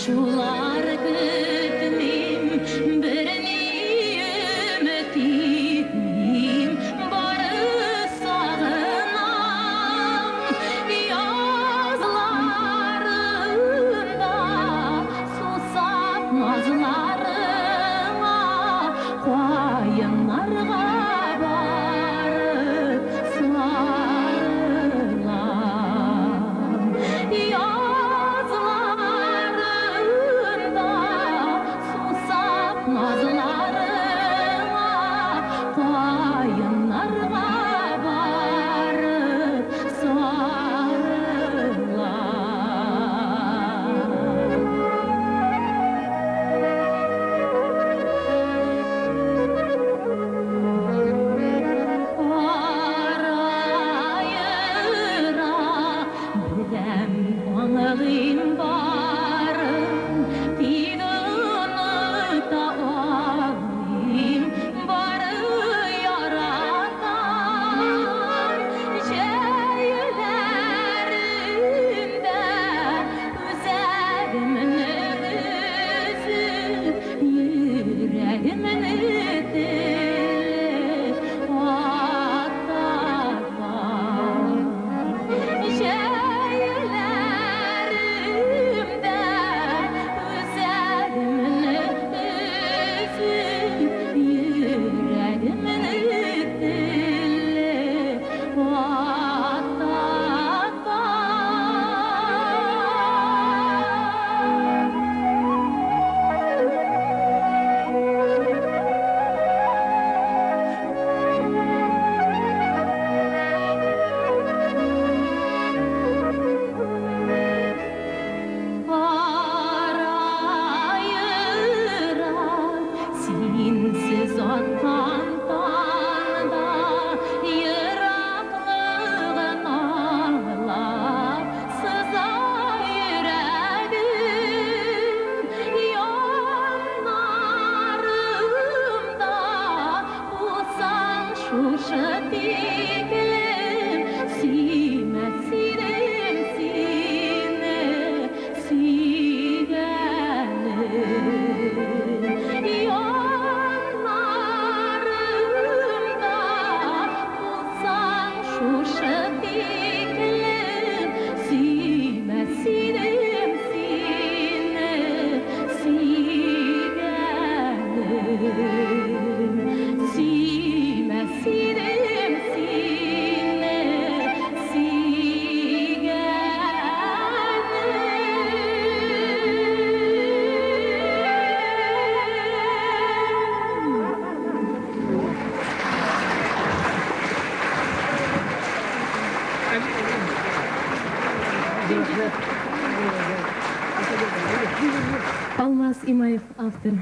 Şular güdüm birini ümitim barı sağınam yazlarında susap nazlarıma koyunlarga barıp sarılam yazlarında susap nazlarıma koyunlarga barıp Anılın barım, tidini da alayım, barı yaratan şeylerinde üzerimin özü, yüreğimin dili atatan şeylerimde üzerimin özü, yüreğimin dili Sensiz attan tanda yıraklığın ağlar sızar yüreğim yanlarımda bulsan şu şıtiklim sime sirim sine sigenim yanlarımda bulsan şu şıtiklim sime sirim sine sigenim sime sirim sine Алмаз Имаев автор.